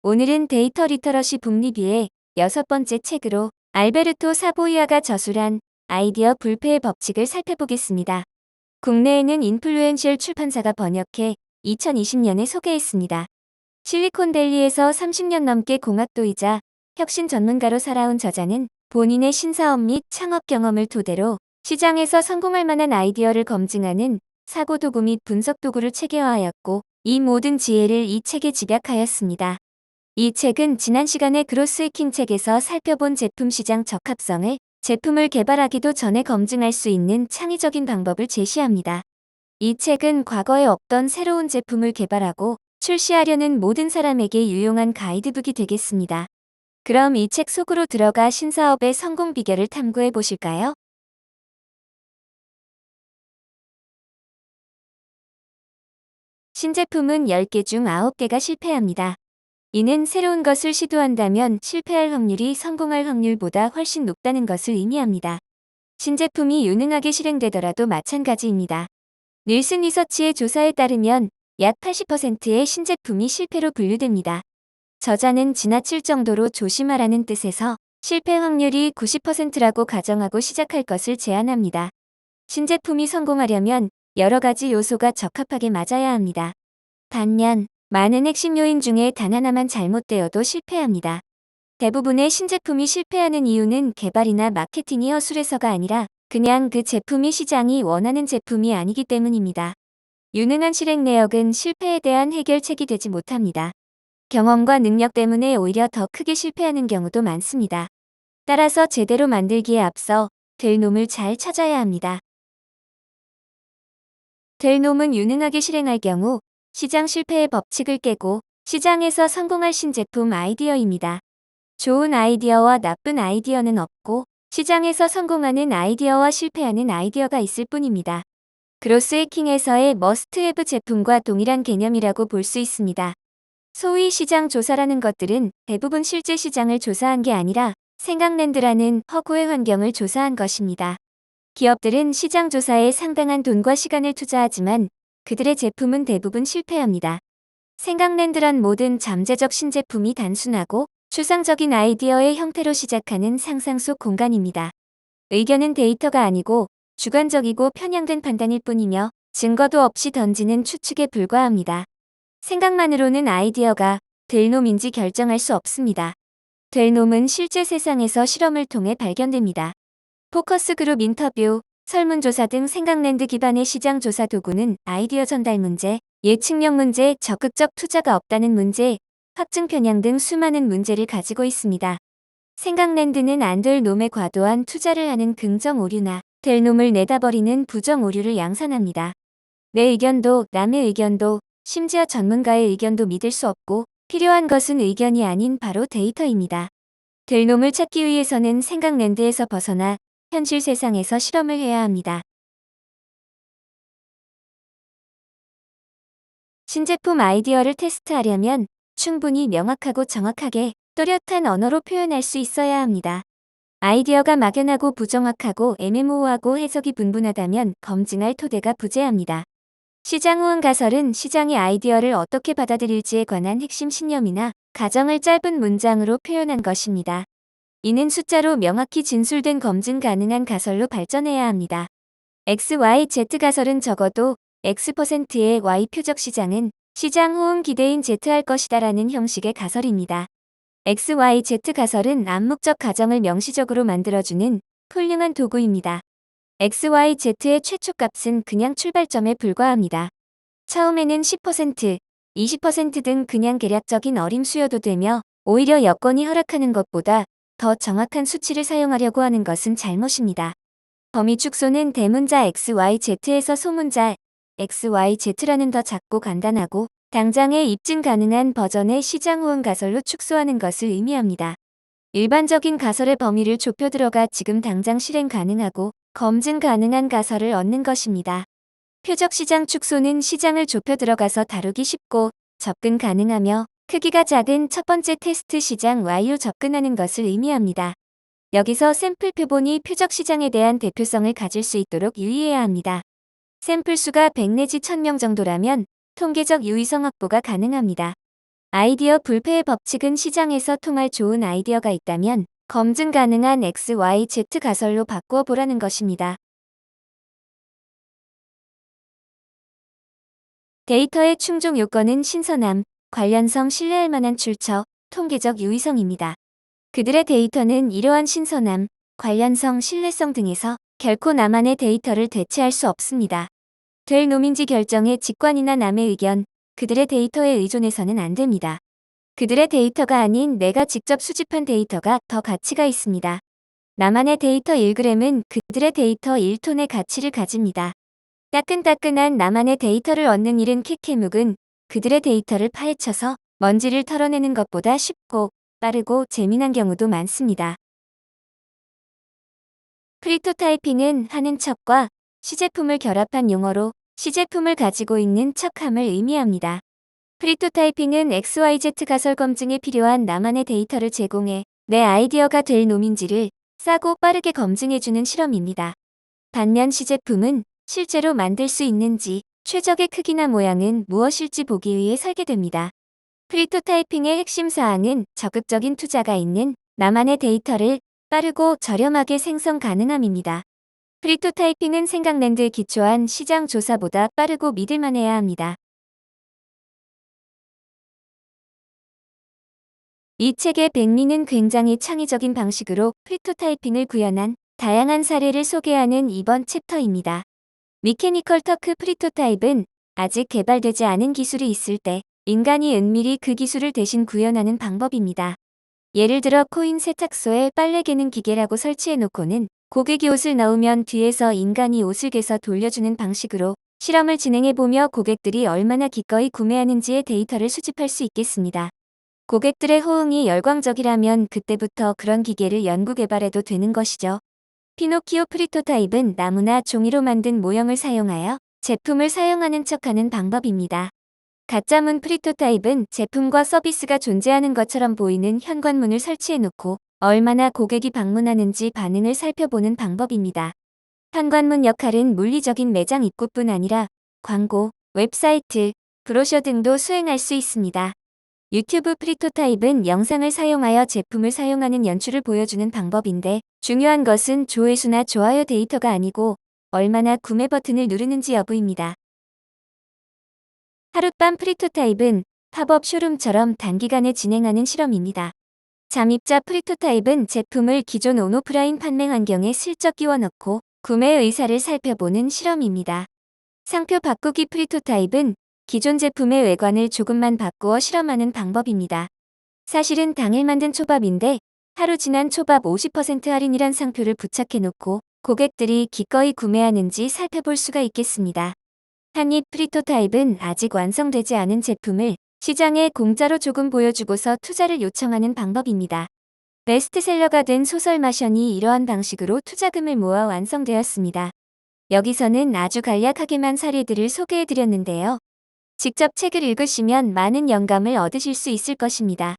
오늘은 데이터 리터러시 북리뷰의 6번째 책으로 알베르토 사보이아가 저술한 아이디어 불패의 법칙을 살펴보겠습니다. 국내에는 인플루엔셜 출판사가 번역해 2020년에 소개했습니다. 실리콘밸리에서 30년 넘게 공학도이자 혁신 전문가로 살아온 저자는 본인의 신사업 및 창업 경험을 토대로 시장에서 성공할 만한 아이디어를 검증하는 사고도구 및 분석도구를 체계화하였고, 이 모든 지혜를 이 책에 집약하였습니다. 이 책은 지난 시간의 그로스 해킹 책에서 살펴본 제품 시장 적합성을 제품을 개발하기도 전에 검증할 수 있는 창의적인 방법을 제시합니다. 이 책은 과거에 없던 새로운 제품을 개발하고 출시하려는 모든 사람에게 유용한 가이드북이 되겠습니다. 그럼 이 책 속으로 들어가 신사업의 성공 비결을 탐구해 보실까요? 신제품은 10개 중 9개가 실패합니다. 이는 새로운 것을 시도한다면 실패할 확률이 성공할 확률보다 훨씬 높다는 것을 의미합니다. 신제품이 유능하게 실행되더라도 마찬가지입니다. 닐슨 리서치의 조사에 따르면 약 80%의 신제품이 실패로 분류됩니다. 저자는 지나칠 정도로 조심하라는 뜻에서 실패 확률이 90%라고 가정하고 시작할 것을 제안합니다. 신제품이 성공하려면 여러 가지 요소가 적합하게 맞아야 합니다. 반면 많은 핵심 요인 중에 단 하나만 잘못되어도 실패합니다. 대부분의 신제품이 실패하는 이유는 개발이나 마케팅이 허술해서가 아니라 그냥 그 제품이 시장이 원하는 제품이 아니기 때문입니다. 유능한 실행 내역은 실패에 대한 해결책이 되지 못합니다. 경험과 능력 때문에 오히려 더 크게 실패하는 경우도 많습니다. 따라서 제대로 만들기에 앞서 될 놈을 잘 찾아야 합니다. 될 놈은 유능하게 실행할 경우 시장 실패의 법칙을 깨고 시장에서 성공할 신제품 아이디어입니다. 좋은 아이디어와 나쁜 아이디어는 없고 시장에서 성공하는 아이디어와 실패하는 아이디어가 있을 뿐입니다. 그로스 해킹에서의 머스트 해브 제품과 동일한 개념이라고 볼 수 있습니다. 소위 시장 조사라는 것들은 대부분 실제 시장을 조사한 게 아니라 생각랜드라는 허구의 환경을 조사한 것입니다. 기업들은 시장 조사에 상당한 돈과 시간을 투자하지만 그들의 제품은 대부분 실패합니다. 생각랜드란 모든 잠재적 신제품이 단순하고 추상적인 아이디어의 형태로 시작하는 상상 속 공간입니다. 의견은 데이터가 아니고 주관적이고 편향된 판단일 뿐이며 증거도 없이 던지는 추측에 불과합니다. 생각만으로는 아이디어가 될 놈인지 결정할 수 없습니다. 될 놈은 실제 세상에서 실험을 통해 발견됩니다. 포커스 그룹 인터뷰, 설문조사 등 생각랜드 기반의 시장 조사 도구는 아이디어 전달 문제, 예측력 문제, 적극적 투자가 없다는 문제, 확증 편향 등 수많은 문제를 가지고 있습니다. 생각랜드는 안 될 놈에 과도한 투자를 하는 긍정 오류나 될 놈을 내다버리는 부정 오류를 양산합니다. 내 의견도 남의 의견도 심지어 전문가의 의견도 믿을 수 없고 필요한 것은 의견이 아닌 바로 데이터입니다. 될 놈을 찾기 위해서는 생각랜드에서 벗어나 현실 세상에서 실험을 해야 합니다. 신제품 아이디어를 테스트하려면 충분히 명확하고 정확하게 또렷한 언어로 표현할 수 있어야 합니다. 아이디어가 막연하고 부정확하고 애매모호하고 해석이 분분하다면 검증할 토대가 부재합니다. 시장 호응 가설은 시장의 아이디어를 어떻게 받아들일지에 관한 핵심 신념이나 가정을 짧은 문장으로 표현한 것입니다. 이는 숫자로 명확히 진술된 검증 가능한 가설로 발전해야 합니다. XYZ 가설은 적어도 X%의 Y 표적 시장은 시장 호응 기대인 Z할 것이다라는 형식의 가설입니다. XYZ 가설은 암묵적 가정을 명시적으로 만들어주는 훌륭한 도구입니다. XYZ의 최초값은 그냥 출발점에 불과합니다. 처음에는 10%, 20% 등 그냥 계략적인 어림수여도 되며 오히려 여건이 허락하는 것보다 더 정확한 수치를 사용하려고 하는 것은 잘못입니다. 범위 축소는 대문자 XYZ에서 소문자 XYZ라는 더 작고 간단하고 당장에 입증 가능한 버전의 시장 호응 가설로 축소하는 것을 의미합니다. 일반적인 가설의 범위를 좁혀 들어가 지금 당장 실행 가능하고 검증 가능한 가설을 얻는 것입니다. 표적 시장 축소는 시장을 좁혀 들어가서 다루기 쉽고 접근 가능하며 크기가 작은 첫 번째 테스트 시장 Y로 접근하는 것을 의미합니다. 여기서 샘플 표본이 표적 시장에 대한 대표성을 가질 수 있도록 유의해야 합니다. 샘플 수가 100 내지 1000명 정도라면 통계적 유의성 확보가 가능합니다. 아이디어 불패의 법칙은 시장에서 통할 좋은 아이디어가 있다면 검증 가능한 X, Y, Z 가설로 바꾸어 보라는 것입니다. 데이터의 충족 요건은 신선함, 관련성, 신뢰할 만한 출처, 통계적 유의성입니다. 그들의 데이터는 이러한 신선함, 관련성, 신뢰성 등에서 결코 나만의 데이터를 대체할 수 없습니다. 될 놈인지 결정의 직관이나 남의 의견, 그들의 데이터에 의존해서는 안 됩니다. 그들의 데이터가 아닌 내가 직접 수집한 데이터가 더 가치가 있습니다. 나만의 데이터 1g은 그들의 데이터 1톤의 가치를 가집니다. 따끈따끈한 나만의 데이터를 얻는 일은 캐캐묵은 그들의 데이터를 파헤쳐서 먼지를 털어내는 것보다 쉽고 빠르고 재미난 경우도 많습니다. 프리토타이핑은 하는 척과 시제품을 결합한 용어로 시제품을 가지고 있는 척함을 의미합니다. 프리토타이핑은 XYZ 가설 검증에 필요한 나만의 데이터를 제공해 내 아이디어가 될 놈인지를 싸고 빠르게 검증해주는 실험입니다. 반면 시제품은 실제로 만들 수 있는지, 최적의 크기나 모양은 무엇일지 보기 위해 설계됩니다. 프리토타이핑의 핵심 사항은 적극적인 투자가 있는 나만의 데이터를 빠르고 저렴하게 생성 가능함입니다. 프리토타이핑은 생각랜드에 기초한 시장 조사보다 빠르고 믿을만해야 합니다. 이 책의 백미는 굉장히 창의적인 방식으로 프리토타이핑을 구현한 다양한 사례를 소개하는 이번 챕터입니다. 미케니컬 터크 프리토타입은 아직 개발되지 않은 기술이 있을 때 인간이 은밀히 그 기술을 대신 구현하는 방법입니다. 예를 들어 코인 세탁소에 빨래 개는 기계라고 설치해 놓고는 고객이 옷을 넣으면 뒤에서 인간이 옷을 개서 돌려주는 방식으로 실험을 진행해보며 고객들이 얼마나 기꺼이 구매하는지의 데이터를 수집할 수 있겠습니다. 고객들의 호응이 열광적이라면 그때부터 그런 기계를 연구 개발해도 되는 것이죠. 피노키오 프리토타입은 나무나 종이로 만든 모형을 사용하여 제품을 사용하는 척하는 방법입니다. 가짜문 프리토타입은 제품과 서비스가 존재하는 것처럼 보이는 현관문을 설치해놓고 얼마나 고객이 방문하는지 반응을 살펴보는 방법입니다. 현관문 역할은 물리적인 매장 입구뿐 아니라 광고, 웹사이트, 브로셔 등도 수행할 수 있습니다. 유튜브 프리토타입은 영상을 사용하여 제품을 사용하는 연출을 보여주는 방법인데 중요한 것은 조회수나 좋아요 데이터가 아니고 얼마나 구매 버튼을 누르는지 여부입니다. 하룻밤 프리토타입은 팝업 쇼룸처럼 단기간에 진행하는 실험입니다. 잠입자 프리토타입은 제품을 기존 온오프라인 판매 환경에 슬쩍 끼워 넣고 구매 의사를 살펴보는 실험입니다. 상표 바꾸기 프리토타입은 기존 제품의 외관을 조금만 바꾸어 실험하는 방법입니다. 사실은 당일 만든 초밥인데 하루 지난 초밥 50% 할인이란 상표를 부착해놓고 고객들이 기꺼이 구매하는지 살펴볼 수가 있겠습니다. 한입 프리토타입은 아직 완성되지 않은 제품을 시장에 공짜로 조금 보여주고서 투자를 요청하는 방법입니다. 베스트셀러가 된 소설 마션이 이러한 방식으로 투자금을 모아 완성되었습니다. 여기서는 아주 간략하게만 사례들을 소개해드렸는데요. 직접 책을 읽으시면 많은 영감을 얻으실 수 있을 것입니다.